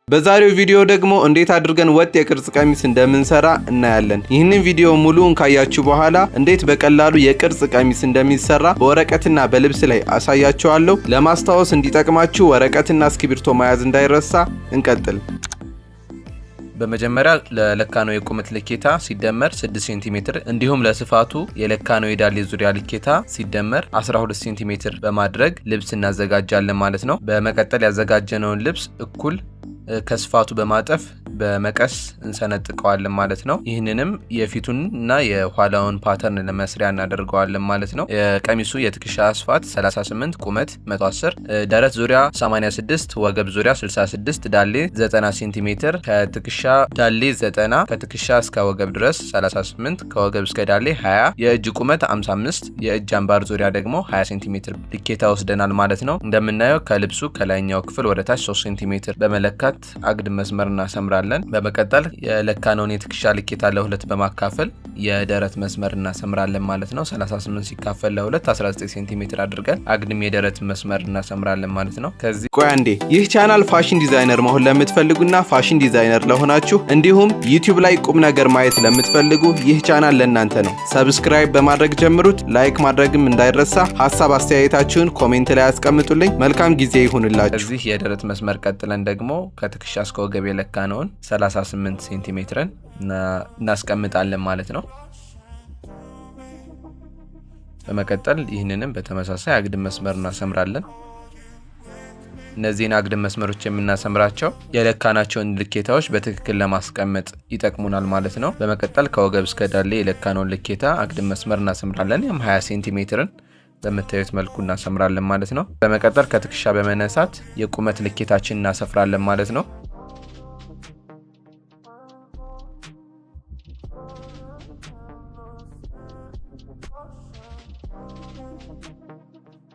በዛሬው ቪዲዮ ደግሞ እንዴት አድርገን ወጥ የቅርጽ ቀሚስ እንደምንሰራ እናያለን። ይህንን ቪዲዮ ሙሉውን ካያችሁ በኋላ እንዴት በቀላሉ የቅርጽ ቀሚስ እንደሚሰራ በወረቀትና በልብስ ላይ አሳያችኋለሁ። ለማስታወስ እንዲጠቅማችሁ ወረቀትና እስክሪብቶ መያዝ እንዳይረሳ። እንቀጥል። በመጀመሪያ ለለካነው የቁመት ልኬታ ሲደመር 6 ሴንቲሜትር እንዲሁም ለስፋቱ የለካነው የዳሌ ዙሪያ ልኬታ ሲደመር 12 ሴንቲሜትር በማድረግ ልብስ እናዘጋጃለን ማለት ነው። በመቀጠል ያዘጋጀነውን ልብስ እኩል ከስፋቱ በማጠፍ በመቀስ እንሰነጥቀዋለን ማለት ነው። ይህንንም የፊቱን እና የኋላውን ፓተርን ለመስሪያ እናደርገዋለን ማለት ነው። የቀሚሱ የትከሻ ስፋት 38፣ ቁመት 110፣ ደረት ዙሪያ 86፣ ወገብ ዙሪያ 66፣ ዳሌ 90 ሴንቲሜትር፣ ከትከሻ ዳሌ 90፣ ከትከሻ እስከ ወገብ ድረስ 38፣ ከወገብ እስከ ዳሌ 20፣ የእጅ ቁመት 55፣ የእጅ አምባር ዙሪያ ደግሞ 20 ሴንቲሜትር ልኬታ ወስደናል ማለት ነው። እንደምናየው ከልብሱ ከላይኛው ክፍል ወደ ታች 3 ሴንቲሜትር በመለካት አግድም መስመር እናሰምራለን። በመቀጠል የለካነውን የትከሻ ልኬታ ለሁለት በማካፈል የደረት መስመር እናሰምራለን ማለት ነው። 38 ሲካፈል ለሁለት 19 ሴንቲሜትር አድርገን አግድም የደረት መስመር እናሰምራለን ማለት ነው። ከዚህ ቆይ አንዴ፣ ይህ ቻናል ፋሽን ዲዛይነር መሆን ለምትፈልጉና ፋሽን ዲዛይነር ለሆናችሁ እንዲሁም ዩቲዩብ ላይ ቁም ነገር ማየት ለምትፈልጉ ይህ ቻናል ለእናንተ ነው። ሰብስክራይብ በማድረግ ጀምሩት። ላይክ ማድረግም እንዳይረሳ። ሀሳብ አስተያየታችሁን ኮሜንት ላይ አስቀምጡልኝ። መልካም ጊዜ ይሁንላችሁ። እዚህ የደረት መስመር ቀጥለን ደግሞ ከትከሻ እስከ ወገብ የለካነውን 38 ሴንቲሜትርን እናስቀምጣለን ማለት ነው። በመቀጠል ይህንንም በተመሳሳይ አግድም መስመር እናሰምራለን። እነዚህን አግድም መስመሮች የምናሰምራቸው የለካናቸውን ልኬታዎች በትክክል ለማስቀመጥ ይጠቅሙናል ማለት ነው። በመቀጠል ከወገብ እስከ ዳሌ የለካነውን ልኬታ አግድም መስመር እናሰምራለን። 20 ሴንቲሜትርን በምታዩት መልኩ እናሰምራለን ማለት ነው። በመቀጠል ከትከሻ በመነሳት የቁመት ልኬታችን እናሰፍራለን ማለት ነው።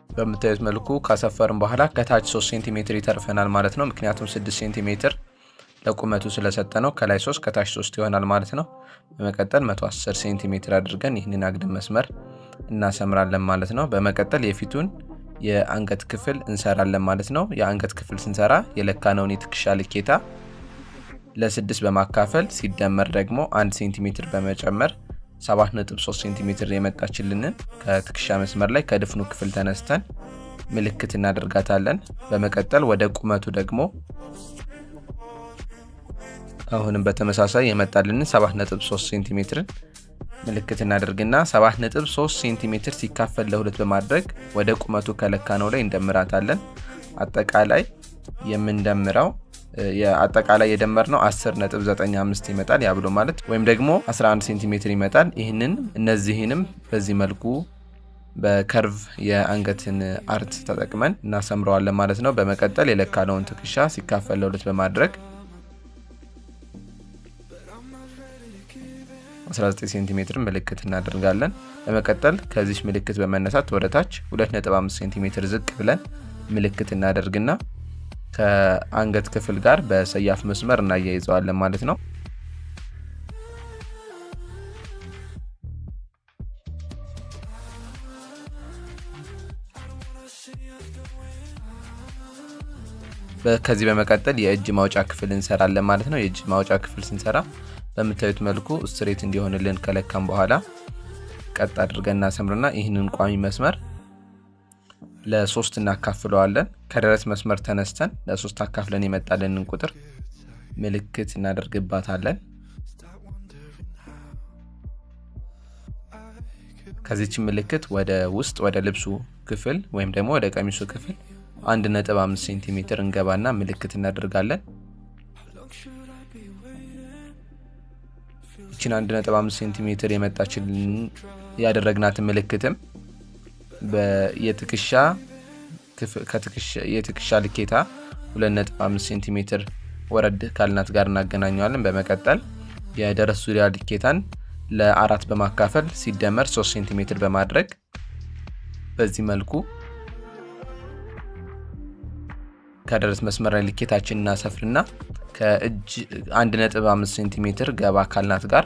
በምታዩት መልኩ ካሰፈርን በኋላ ከታች 3 ሴንቲሜትር ይተርፈናል ማለት ነው። ምክንያቱም 6 ሴንቲሜትር ለቁመቱ ስለሰጠነው ከላይ 3 ከታች 3 ይሆናል ማለት ነው። በመቀጠል 110 ሴንቲሜትር አድርገን ይህንን አግድም መስመር እናሰምራለን ማለት ነው። በመቀጠል የፊቱን የአንገት ክፍል እንሰራለን ማለት ነው። የአንገት ክፍል ስንሰራ የለካነውን የትከሻ ልኬታ ለ6 በማካፈል ሲደመር ደግሞ 1 ሴንቲሜትር በመጨመር 7.3 ሴንቲሜትር የመጣችልንን ከትከሻ መስመር ላይ ከድፍኑ ክፍል ተነስተን ምልክት እናደርጋታለን። በመቀጠል ወደ ቁመቱ ደግሞ አሁንም በተመሳሳይ የመጣልንን 7.3 ሴንቲሜትርን ምልክት እናደርግና 7.3 ሴንቲሜትር ሲካፈል ለሁለት በማድረግ ወደ ቁመቱ ከለካነው ላይ እንደምራታለን። አጠቃላይ የምንደምረው የአጠቃላይ የደመርነው 10.95 ይመጣል። ያብሎ ማለት ወይም ደግሞ 11 ሴንቲሜትር ይመጣል። እነዚህንም በዚህ መልኩ በከርቭ የአንገትን አርት ተጠቅመን እናሰምረዋለን ማለት ነው። በመቀጠል የለካነውን ትከሻ ሲካፈል ለሁለት በማድረግ 19 ሴንቲሜትር ምልክት እናደርጋለን። በመቀጠል ከዚህ ምልክት በመነሳት ወደ ታች 2.5 ሴንቲሜትር ዝቅ ብለን ምልክት እናደርግና ከአንገት ክፍል ጋር በሰያፍ መስመር እናያይዘዋለን ማለት ነው። ከዚህ በመቀጠል የእጅ ማውጫ ክፍል እንሰራለን ማለት ነው። የእጅ ማውጫ ክፍል ስንሰራ በምታዩት መልኩ ስትሬት እንዲሆንልን ከለካም በኋላ ቀጥ አድርገን እናሰምርና ይህንን ቋሚ መስመር ለ3 እናካፍለዋለን። ከደረት መስመር ተነስተን ለ3 አካፍለን የመጣልንን ቁጥር ምልክት እናደርግባታለን። ከዚህች ምልክት ወደ ውስጥ ወደ ልብሱ ክፍል ወይም ደግሞ ወደ ቀሚሱ ክፍል 1.5 ሴንቲሜትር እንገባና ምልክት እናደርጋለን። ይህችን 1.5 ሴንቲሜትር የመጣችልን ያደረግናትን ምልክትም የትከሻ ልኬታ 2.5 ሴንቲሜትር ወረድ ካልናት ጋር እናገናኘዋለን። በመቀጠል የደረት ዙሪያ ልኬታን ለ4 በማካፈል ሲደመር 3 ሴንቲሜትር በማድረግ በዚህ መልኩ ከደረት መስመር ላይ ልኬታችን እናሰፍርና ከእጅ 1.5 ሴንቲሜትር ገባ ካልናት ጋር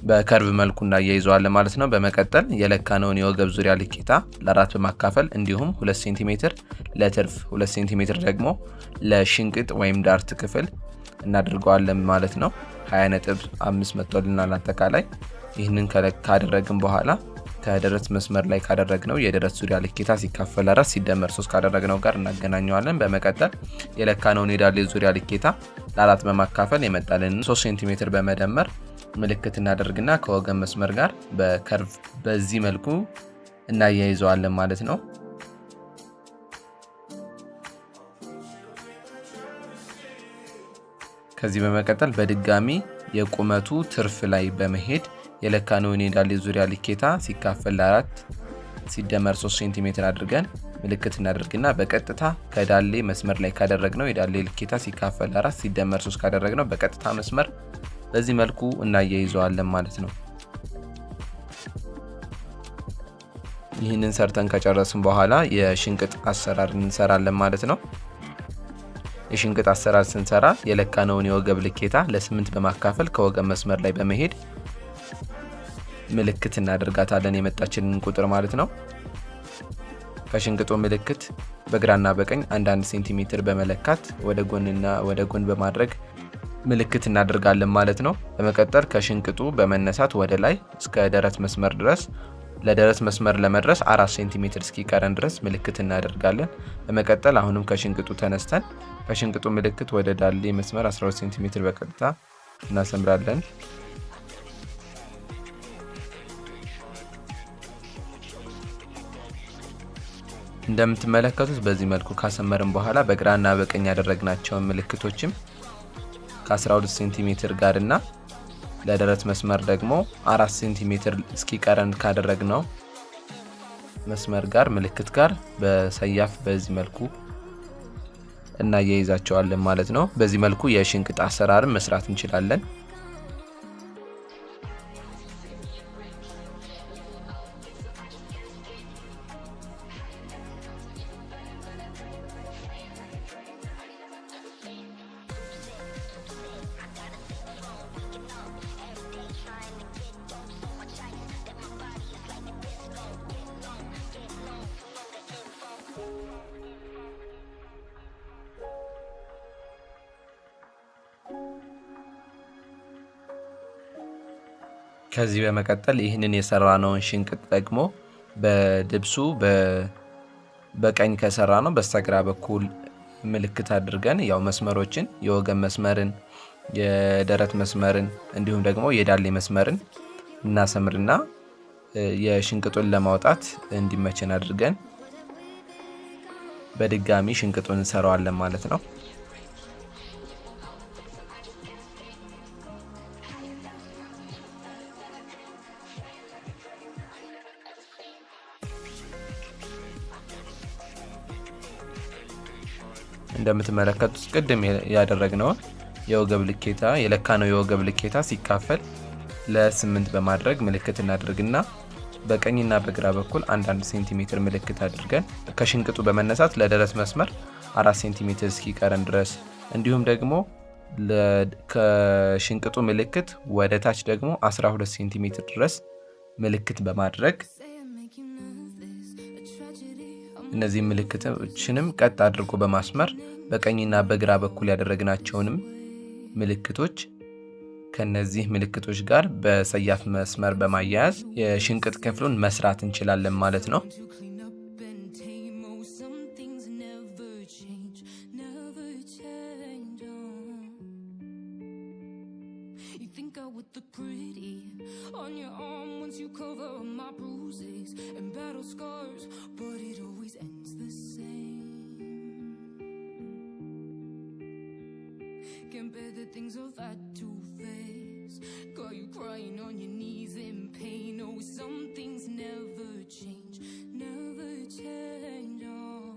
በከርቭ መልኩ እናያይዘዋለን ማለት ነው። በመቀጠል የለካነውን የወገብ ዙሪያ ልኬታ ለ4 በማካፈል እንዲሁም 2 ሴንቲሜትር ለትርፍ 2 ሴንቲሜትር ደግሞ ለሽንቅጥ ወይም ዳርት ክፍል እናደርገዋለን ማለት ነው። 20.5 መጥቶልናል አጠቃላይ። ይህንን ካደረግን በኋላ ከደረት መስመር ላይ ካደረግነው የደረት ዙሪያ ልኬታ ሲካፈል 4 ሲደመር 3 ካደረግነው ጋር እናገናኘዋለን። በመቀጠል የለካነውን የዳሌ ዙሪያ ልኬታ ለ4 በማካፈል የመጣልን 3 ሴንቲሜትር በመደመር ምልክት እናደርግና ከወገብ መስመር ጋር በከርቭ በዚህ መልኩ እናያይዘዋለን ማለት ነው። ከዚህ በመቀጠል በድጋሚ የቁመቱ ትርፍ ላይ በመሄድ የለካነውን የዳሌ ዙሪያ ልኬታ ሲካፈል ለ4 ሲደመር 3 ሴንቲሜትር አድርገን ምልክት እናደርግና በቀጥታ ከዳሌ መስመር ላይ ካደረግነው የዳሌ ልኬታ ሲካፈል ለ4 ሲደመር 3 ካደረግነው በቀጥታ መስመር በዚህ መልኩ እናያይዘዋለን ማለት ነው። ይህንን ሰርተን ከጨረስን በኋላ የሽንቅጥ አሰራር እንሰራለን ማለት ነው። የሽንቅጥ አሰራር ስንሰራ የለካነውን የወገብ ልኬታ ለ8 በማካፈል ከወገብ መስመር ላይ በመሄድ ምልክት እናደርጋታለን የመጣችንን ቁጥር ማለት ነው። ከሽንቅጡ ምልክት በግራና በቀኝ 1 ሴንቲሜትር በመለካት ወደ ጎንና ወደ ጎን በማድረግ ምልክት እናደርጋለን ማለት ነው። በመቀጠል ከሽንቅጡ በመነሳት ወደ ላይ እስከ ደረት መስመር ድረስ ለደረት መስመር ለመድረስ 4 ሴንቲሜትር እስኪቀረን ድረስ ምልክት እናደርጋለን። በመቀጠል አሁንም ከሽንቅጡ ተነስተን ከሽንቅጡ ምልክት ወደ ዳሌ መስመር 12 ሴንቲሜትር በቀጥታ እናሰምራለን። እንደምትመለከቱት በዚህ መልኩ ካሰመርን በኋላ በግራና በቀኝ ያደረግናቸውን ምልክቶችም ከ12 ሴንቲሜትር ጋርና ለደረት መስመር ደግሞ 4 ሴንቲሜትር እስኪቀረን ካደረግነው መስመር ጋር ምልክት ጋር በሰያፍ በዚህ መልኩ እናያይዛቸዋለን ማለት ነው። በዚህ መልኩ የሽንቅጥ አሰራርን መስራት እንችላለን። ከዚህ በመቀጠል ይህንን የሰራነውን ሽንቅጥ ደግሞ በድብሱ በቀኝ ከሰራነው በስተግራ በኩል ምልክት አድርገን ያው መስመሮችን የወገብ መስመርን፣ የደረት መስመርን እንዲሁም ደግሞ የዳሌ መስመርን እናሰምርና የሽንቅጡን ለማውጣት እንዲመቸን አድርገን በድጋሚ ሽንቅጡን እንሰራዋለን ማለት ነው። እንደምትመለከቱት ቅድም ያደረግነው የወገብ ልኬታ የለካነው የወገብ ልኬታ ሲካፈል ለ8 በማድረግ ምልክት እናደርግና በቀኝና በግራ በኩል 1 ሴንቲሜትር ምልክት አድርገን ከሽንቅጡ በመነሳት ለደረት መስመር 4 ሴንቲሜትር እስኪቀረን ድረስ እንዲሁም ደግሞ ከሽንቅጡ ምልክት ወደ ታች ደግሞ 12 ሴንቲሜትር ድረስ ምልክት በማድረግ እነዚህ ምልክቶችንም ቀጥ አድርጎ በማስመር በቀኝና በግራ በኩል ያደረግናቸውንም ምልክቶች ከነዚህ ምልክቶች ጋር በሰያፍ መስመር በማያያዝ የሽንቅጥ ክፍሉን መስራት እንችላለን ማለት ነው። Compare the things I've had to face. Got you crying on your knees in pain. Oh, some things never change, never change. Oh,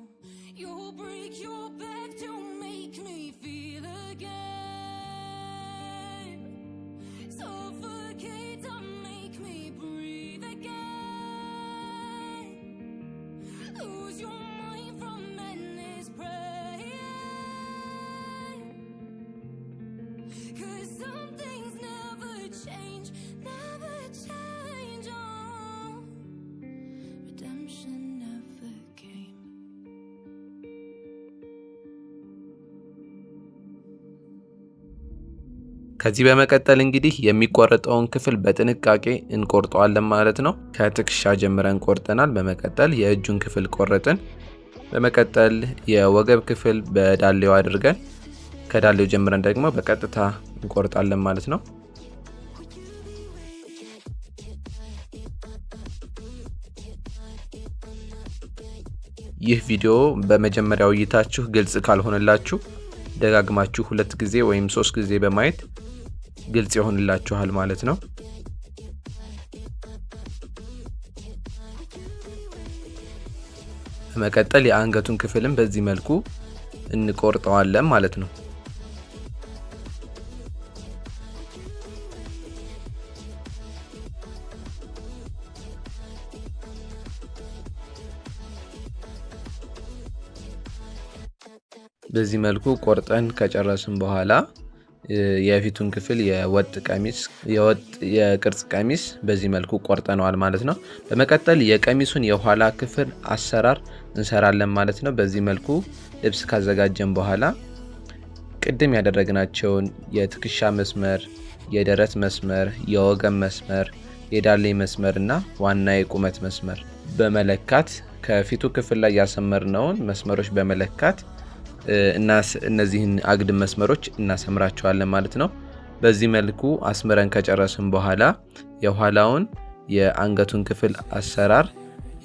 you'll break your back to make me feel again. Suffocate to make me breathe again. Lose your mind from endless praying. 'Cause some things never change, never ከዚህ በመቀጠል እንግዲህ የሚቆረጠውን ክፍል በጥንቃቄ እንቆርጠዋለን ማለት ነው። ከትከሻ ጀምረን ቆርጠናል። በመቀጠል የእጁን ክፍል ቆረጥን። በመቀጠል የወገብ ክፍል በዳሌው አድርገን ከዳሌው ጀምረን ደግሞ በቀጥታ እንቆርጣለን ማለት ነው። ይህ ቪዲዮ በመጀመሪያው እይታችሁ ግልጽ ካልሆነላችሁ ደጋግማችሁ 2 ጊዜ ወይም 3 ጊዜ በማየት ግልጽ ይሆንላችኋል ማለት ነው። በመቀጠል የአንገቱን ክፍልም በዚህ መልኩ እንቆርጠዋለን ማለት ነው። በዚህ መልኩ ቆርጠን ከጨረስን በኋላ የፊቱን ክፍል የቅርጽ ቀሚስ በዚህ መልኩ ቆርጠነዋል ማለት ነው። በመቀጠል የቀሚሱን የኋላ ክፍል አሰራር እንሰራለን ማለት ነው። በዚህ መልኩ ልብስ ካዘጋጀን በኋላ ቅድም ያደረግናቸውን የትከሻ መስመር፣ የደረት መስመር፣ የወገብ መስመር፣ የዳሌ መስመር እና ዋና የቁመት መስመር በመለካት ከፊቱ ክፍል ላይ ያሰመርነውን መስመሮች በመለካት እነዚህን አግድም መስመሮች እናሰምራቸዋለን ማለት ነው። በዚህ መልኩ አስምረን ከጨረስን በኋላ የኋላውን የአንገቱን ክፍል አሰራር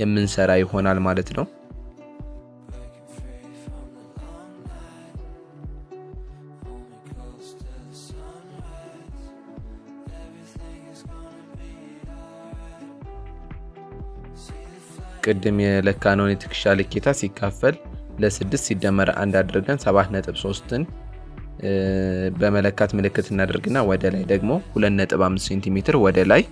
የምንሰራ ይሆናል ማለት ነው። ቅድም የለካነውን የትከሻ ልኬታ ሲካፈል ለ6 ሲደመር 1 አድርገን 7.3ን በመለካት ምልክት እናደርግና ወደ ላይ ደግሞ 2.5 ሴንቲሜትር ወደ ላይ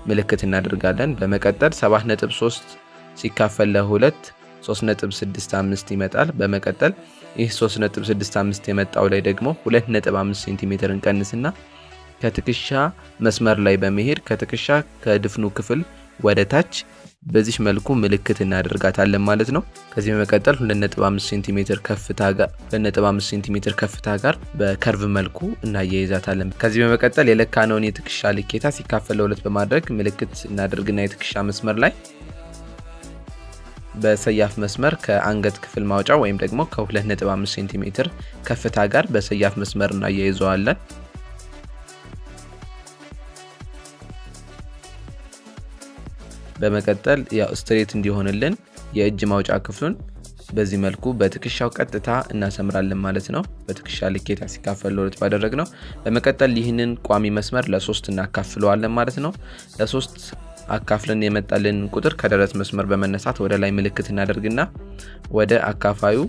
ምልክት እናደርጋለን። በመቀጠል 7.3 ሲካፈል ለ2 3.65 ይመጣል። በመቀጠል ይህ 3.65 የመጣው ላይ ደግሞ 2.5 ሴንቲሜትር እንቀንስና ከትከሻ መስመር ላይ በመሄድ ከትከሻ ከድፍኑ ክፍል ወደ ታች በዚህ መልኩ ምልክት እናደርጋታለን ማለት ነው። ከዚህ በመቀጠል 2.5 ሴንቲሜትር ከፍታ ጋር በከርቭ መልኩ እናያይዛታለን። ከዚህ በመቀጠል የለካነውን የትከሻ ልኬታ ሲካፈል ለ2 በማድረግ ምልክት እናደርግና የትከሻ መስመር ላይ በሰያፍ መስመር ከአንገት ክፍል ማውጫ ወይም ደግሞ ከ2.5 ሴንቲሜትር ከፍታ ጋር በሰያፍ መስመር እናያይዘዋለን። በመቀጠል ያው ስትሬት እንዲሆንልን የእጅ ማውጫ ክፍሉን በዚህ መልኩ በትከሻው ቀጥታ እናሰምራለን ማለት ነው። በትከሻ ልኬታ ሲካፈል ለ2 ባደረግነው። በመቀጠል ይህንን ቋሚ መስመር ለ3 እናካፍለዋለን ማለት ነው። ለ3 አካፍለን የመጣልን ቁጥር ከደረት መስመር በመነሳት ወደ ላይ ምልክት እናደርግና ወደ አካፋዩ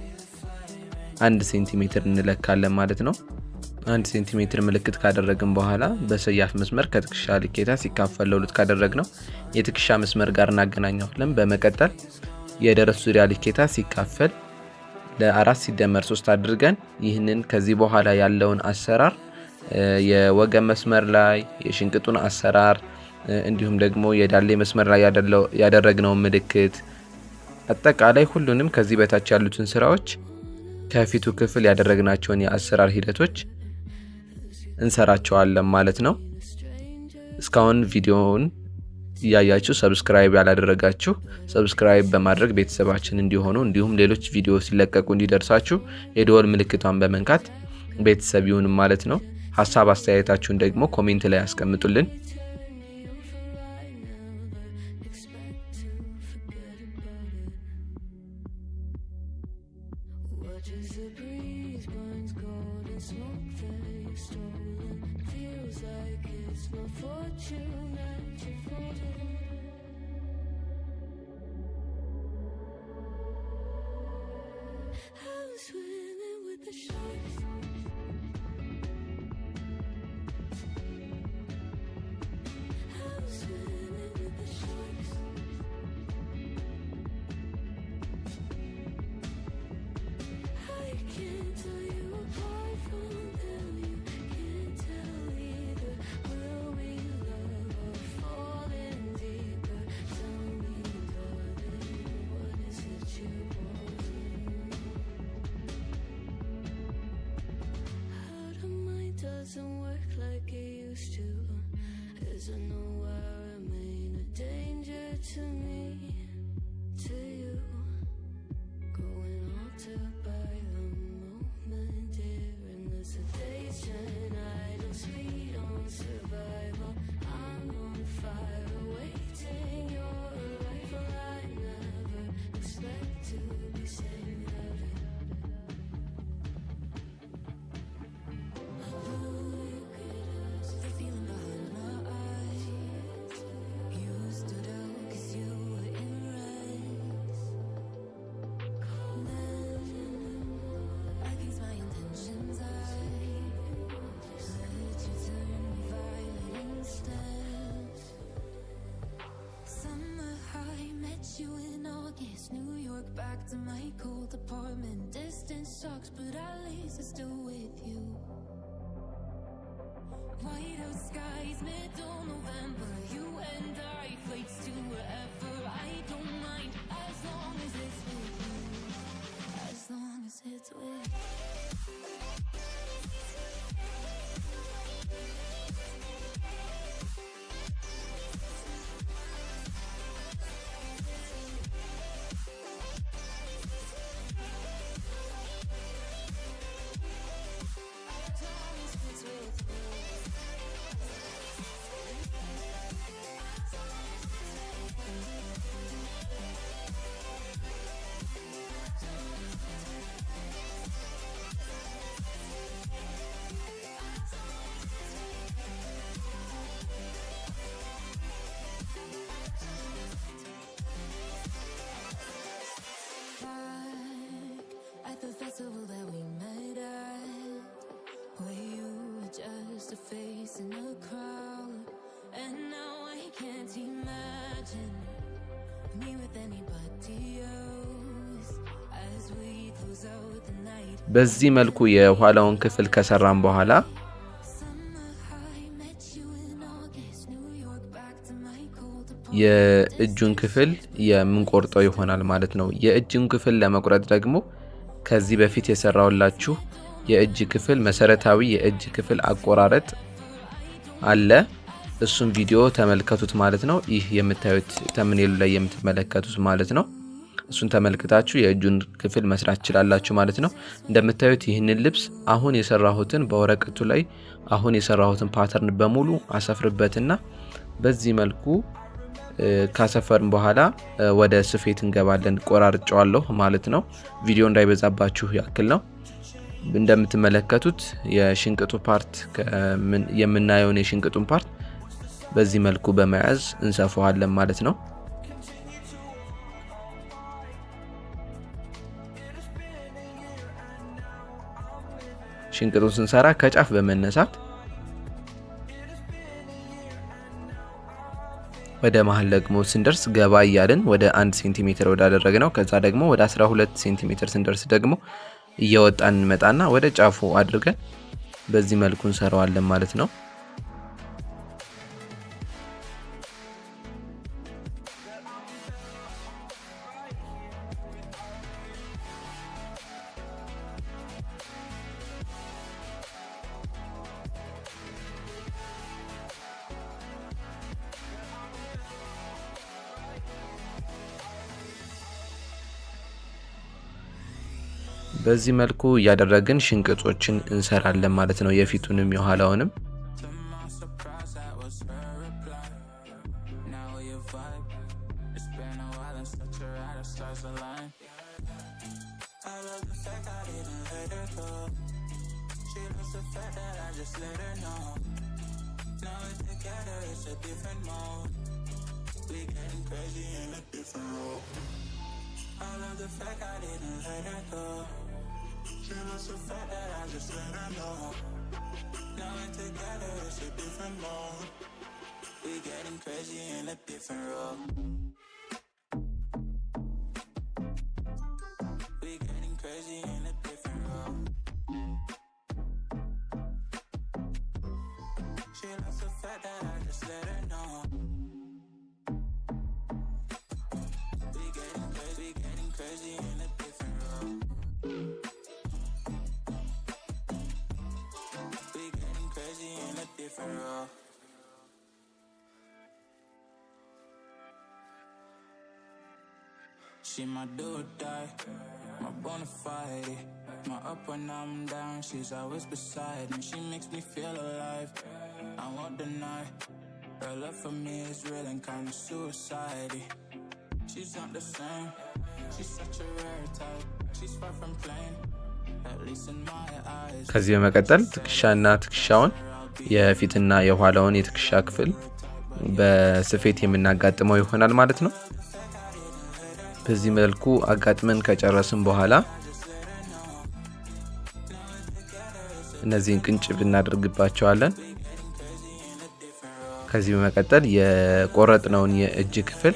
1 ሴንቲሜትር እንለካለን ማለት ነው። 1 ሴንቲሜትር ምልክት ካደረግን በኋላ በሰያፍ መስመር ከትከሻ ልኬታ ሲካፈል ለ2 ካደረግነው የትከሻ መስመር ጋር እናገናኘዋለን። በመቀጠል የደረት ዙሪያ ልኬታ ሲካፈል ለ4 ሲደመር 3 አድርገን ይህንን ከዚህ በኋላ ያለውን አሰራር የወገብ መስመር ላይ የሽንቅጡን አሰራር እንዲሁም ደግሞ የዳሌ መስመር ላይ ያደረግነው ምልክት አጠቃላይ ሁሉንም ከዚህ በታች ያሉትን ስራዎች ከፊቱ ክፍል ያደረግናቸውን የአሰራር ሂደቶች እንሰራቸዋለን ማለት ነው። እስካሁን ቪዲዮውን እያያችሁ ሰብስክራይብ ያላደረጋችሁ ሰብስክራይብ በማድረግ ቤተሰባችን እንዲሆኑ እንዲሁም ሌሎች ቪዲዮ ሲለቀቁ እንዲደርሳችሁ የደወል ምልክቷን በመንካት ቤተሰብ ይሁን ማለት ነው። ሐሳብ አስተያየታችሁን ደግሞ ኮሜንት ላይ አስቀምጡልን። Doesn't work like like it used to. As I know I remain a danger to me, to you. Going altered by the moment, dear, and the sedation. I don't speed on survival. I'm on fire, awaiting your arrival. I never expect to be saved of it. The feeling behind my eyes. You stood out 'cause you were in rays. Then, against my intentions, I let you turn me violent instead. Summer high, met you in August. New York, back to my cold apartment. Distance sucks, but at least I'm still with you. Whiteout skies, middle November. You and I, flights to wherever. I don't mind as long as it's with you. As long as it's with you. At the festival that we met at, where you were just a face in a crowd, and now I can't imagine me with anybody else as we close out the night. በዚህ መልኩ የኋላውን ክፍል ከሰራን በኋላ የእጁን ክፍል የምንቆርጠው ይሆናል ማለት ነው። የእጁን ክፍል ለመቁረጥ ደግሞ ከዚህ በፊት የሰራውላችሁ የእጅ ክፍል መሰረታዊ የእጅ ክፍል አቆራረጥ አለ። እሱን ቪዲዮ ተመልከቱት ማለት ነው። ይህ የምታዩት ተምኔሉ ላይ የምትመለከቱት ማለት ነው። እሱን ተመልክታችሁ የእጁን ክፍል መስራት ትችላላችሁ ማለት ነው። እንደምታዩት ይህንን ልብስ አሁን የሰራሁትን በወረቀቱ ላይ አሁን የሰራሁትን ፓተርን በሙሉ አሰፍርበትና በዚህ መልኩ ካሰፈርን በኋላ ወደ ስፌት እንገባለን። ቆራርጫዋለሁ ማለት ነው። ቪዲዮ እንዳይበዛባችሁ ያክል ነው። እንደምትመለከቱት የሽንቅጡ ፓርት የምናየውን የሽንቅጡን ፓርት በዚህ መልኩ በመያዝ እንሰፋዋለን ማለት ነው። ሽንቅጡን ስንሰራ ከጫፍ በመነሳት ወደ መሃል ደግሞ ስንደርስ ገባ እያልን ወደ 1 ሴንቲሜትር ወዳደረግነው ከዛ ደግሞ ወደ 12 ሴንቲሜትር ስንደርስ ደግሞ እየወጣን እንመጣና ወደ ጫፉ አድርገን በዚህ መልኩ እንሰራዋለን ማለት ነው። በዚህ መልኩ ያደረግን ሽንቅጦችን እንሰራለን ማለት ነው። የፊቱንም የኋላውንም She loves the fact that I just let her know. Now we're together, it's a different mode. We getting crazy in a different role. We getting crazy in a different role. She loves the fact that I just let her know. We getting crazy in a different role. She my do or die, my bona fide. My up when I'm down, she's always beside me. She makes me feel alive, I won't deny. Her love for me is real and kinda suicide. She's not the same, she's such a rare type. She's far from plain, at least in my eyes. ከዚህ በመቀጠል ትከሻና ትከሻውን የፊትና የኋላውን የትከሻ ክፍል በስፌት የምናጋጥመው ይሆናል ማለት ነው። በዚህ መልኩ አጋጥመን ከጨረስን በኋላ እነዚህን ቅንጭብ እናደርግባቸዋለን። ከዚህ በመቀጠል የቆረጥነውን የእጅ ክፍል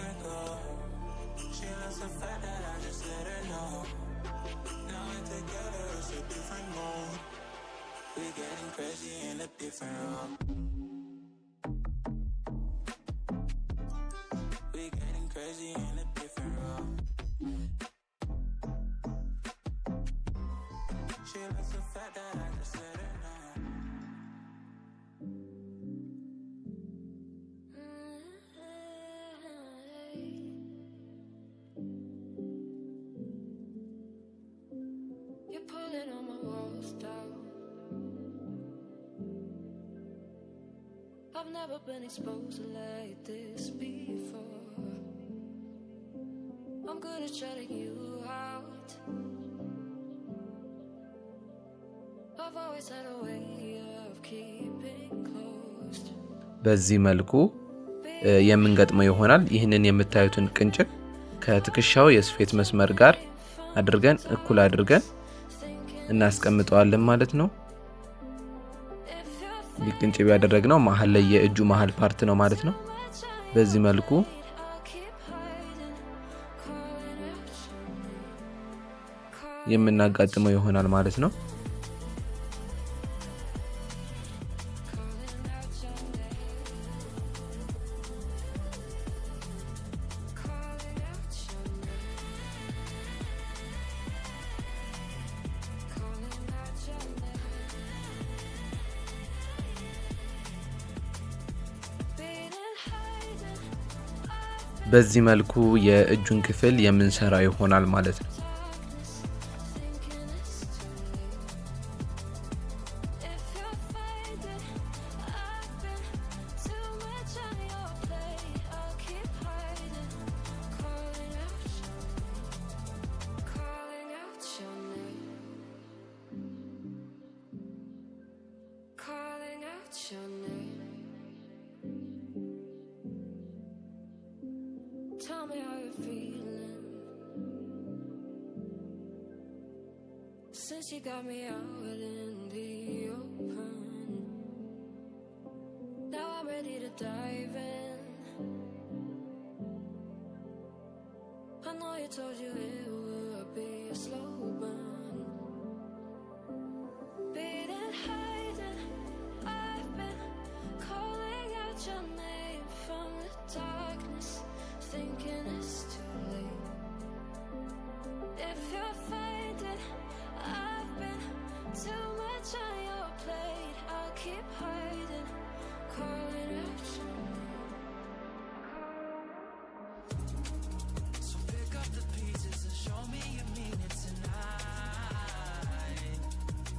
You're pulling on my walls down. I've never been exposed like this before. I'm good at shutting you out. I've always had a way of keeping close. በዚህ መልኩ የምንገጥመው ይሆናል። ይህንን የምታዩትን ቅንጭብ ከትከሻው የስፌት መስመር ጋር አድርገን እኩል አድርገን እናስቀምጠዋለን ማለት ነው። ቅንጭብ ያደረግነው መሃል ላይ የእጁ መሃል ፓርት ነው ማለት ነው። በዚህ መልኩ የምናጋጥመው ይሆናል ማለት ነው። በዚህ መልኩ የእጁን ክፍል የምንሰራ ይሆናል ማለት ነው። Tell me how you're feeling since you got me out in the open. Now I'm ready to dive in. I know you told you it would be a slow burn. Beating, hiding, I've been calling out your name from the darkness, thinking it's too late. If you're faded, I've been too much on your plate. I'll keep hiding, calling out your name. So pick up the pieces and show me you mean it tonight.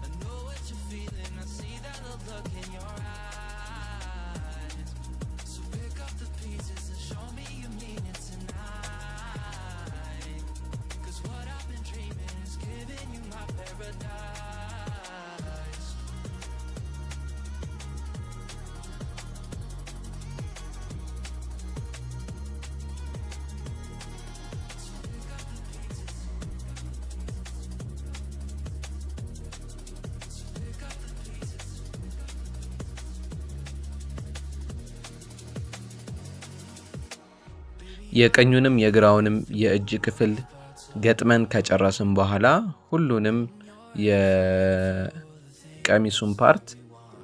I know what you're feeling, I see that look in your eyes. So pick up the pieces and show me you mean it tonight. 'Cause what I've been dreaming is giving you my paradise. የቀኙንም የግራውንም የእጅ ክፍል ገጥመን ከጨረስን በኋላ ሁሉንም የቀሚሱን ፓርት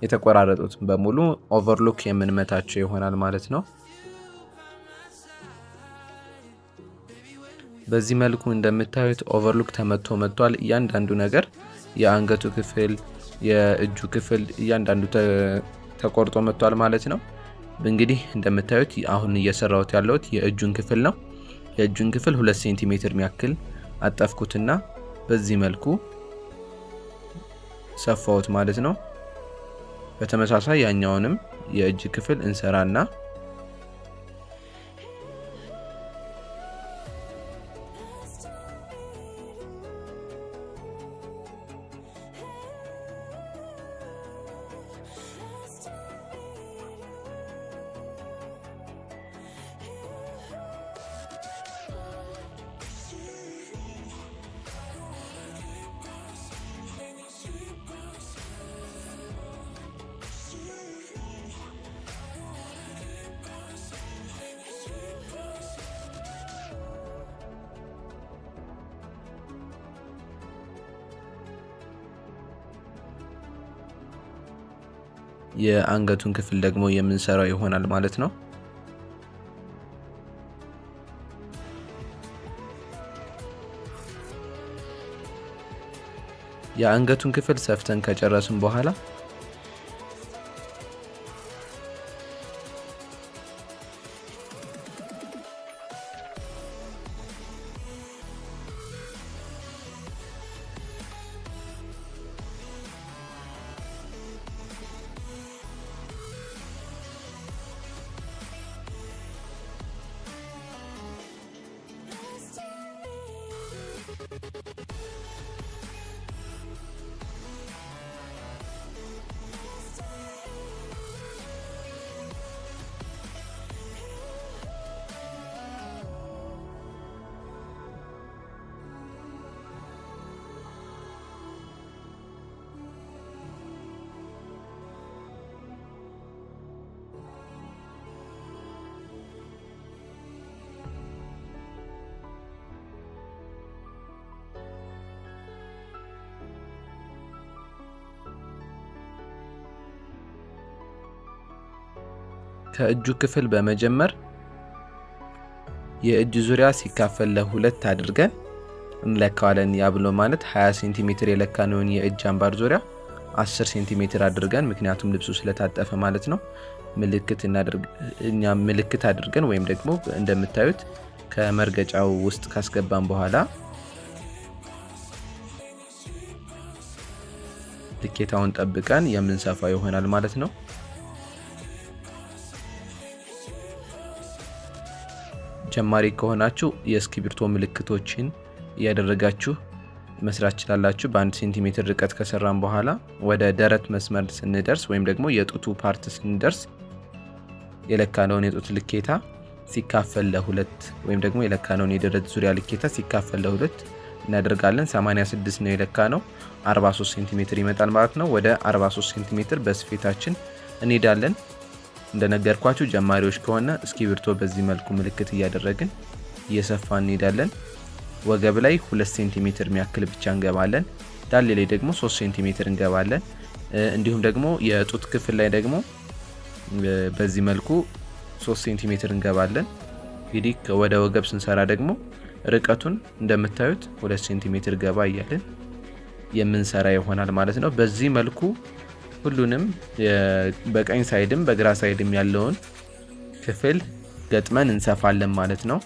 የተቆራረጡትን በሙሉ ኦቨርሎክ የምንመታቸው ይሆናል ማለት ነው። በዚህ መልኩ እንደምታዩት ኦቨርሎክ ተመቶ መጥቷል። እያንዳንዱ ነገር የአንገቱ ክፍል፣ የእጁ ክፍል እያንዳንዱ ተቆርጦ መጥቷል ማለት ነው። እንግዲህ እንደምታዩት አሁን እየሰራሁት ያለሁት የእጁን ክፍል ነው። የእጁን ክፍል 2 ሴንቲሜትር የሚያክል አጠፍኩትና በዚህ መልኩ ሰፋውት ማለት ነው። በተመሳሳይ ያኛውንም የእጅ ክፍል እንሰራና የአንገቱን ክፍል ደግሞ የምንሰራው ይሆናል ማለት ነው። የአንገቱን ክፍል ሰፍተን ከጨረስን በኋላ ከእጁ ክፍል በመጀመር የእጅ ዙሪያ ሲካፈል ለሁለት አድርገን እንለካዋለን። ያብሎ ማለት 20 ሴንቲሜትር የለካነውን የእጅ አምባር ዙሪያ 10 ሴንቲሜትር አድርገን ምክንያቱም ልብሱ ስለታጠፈ ማለት ነው ምልክት አድርገን ወይም ደግሞ እንደምታዩት ከመርገጫው ውስጥ ካስገባን በኋላ ልኬታውን ጠብቀን የምንሰፋው ይሆናል ማለት ነው። ጀማሪ ከሆናችሁ የእስክሪብቶ ምልክቶችን ያደረጋችሁ መስራት ይችላልላችሁ። በ1 ሴንቲሜትር ርቀት ከሰራን በኋላ ወደ ደረት መስመር ስንደርስ ወይም ደግሞ የጡቱ ፓርት ስንደርስ የለካነውን የጡት ልኬታ ሲካፈል ለሁለት ወይም ደግሞ የለካነውን የደረት ዙሪያ ልኬታ ሲካፈል ለሁለት እናደርጋለን። 86 ነው የለካነው 43 ሴንቲሜትር ይመጣል ማለት ነው። ወደ 43 ሴንቲሜትር በስፌታችን እንሄዳለን። እንደነገርኳችሁ ጀማሪዎች ከሆነ እስክሪብቶ በዚህ መልኩ ምልክት እያደረግን እየሰፋን እንሄዳለን። ወገብ ላይ 2 ሴንቲሜትር የሚያክል ብቻ እንገባለን። ዳሌ ላይ ደግሞ 3 ሴንቲሜትር እንገባለን። እንዲሁም ደግሞ የጡት ክፍል ላይ ደግሞ በዚህ መልኩ 3 ሴንቲሜትር እንገባለን። እንግዲህ ወደ ወገብ ስንሰራ ደግሞ ርቀቱን እንደምታዩት 2 ሴንቲሜትር ገባ እያለን የምንሰራ ይሆናል ማለት ነው። በዚህ መልኩ ሁሉንም በቀኝ ሳይድም በግራ ሳይድም ያለውን ክፍል ገጥመን እንሰፋለን ማለት ነው።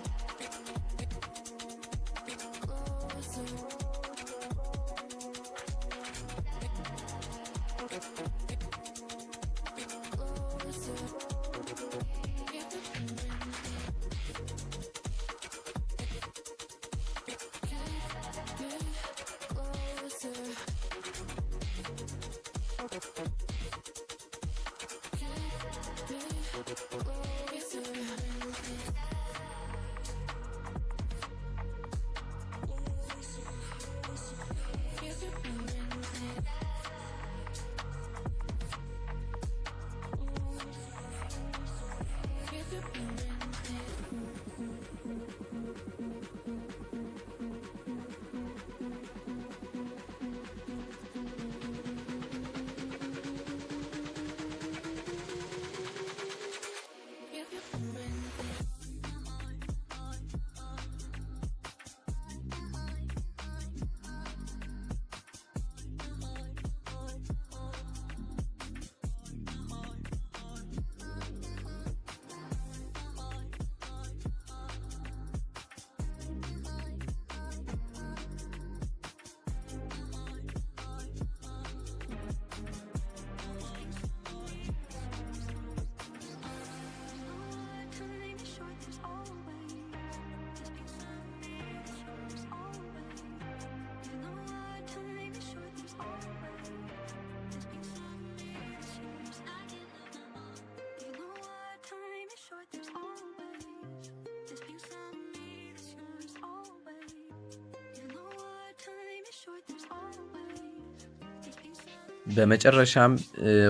በመጨረሻም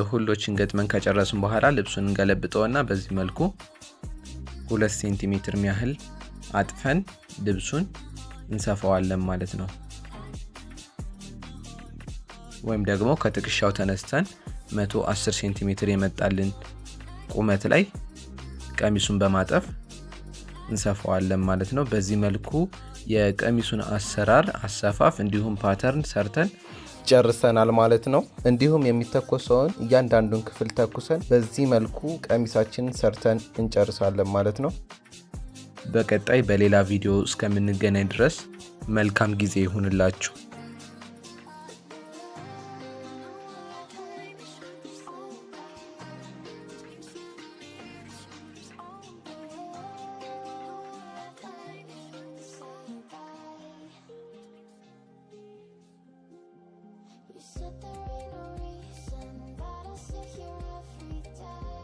ሁሎችን ገጥመን ከጨረስን በኋላ ልብሱን እንገለብጠውና በዚህ መልኩ 2 ሴንቲሜትር ያህል አጥፈን ልብሱን እንሰፋዋለን ማለት ነው። ወይም ደግሞ ከትከሻው ተነስተን 110 ሴንቲሜትር የመጣልን ቁመት ላይ ቀሚሱን በማጠፍ እንሰፋዋለን ማለት ነው። በዚህ መልኩ የቀሚሱን አሰራር አሰፋፍ እንዲሁም ፓተርን ሰርተን ጨርሰናል ማለት ነው። እንዲሁም የሚተኮሰውን እያንዳንዱን ክፍል ተኩሰን በዚህ መልኩ ቀሚሳችንን ሰርተን እንጨርሳለን ማለት ነው። በቀጣይ በሌላ ቪዲዮ እስከምንገናኝ ድረስ መልካም ጊዜ ይሁንላችሁ። You said there ain't no reason that I sit here every day.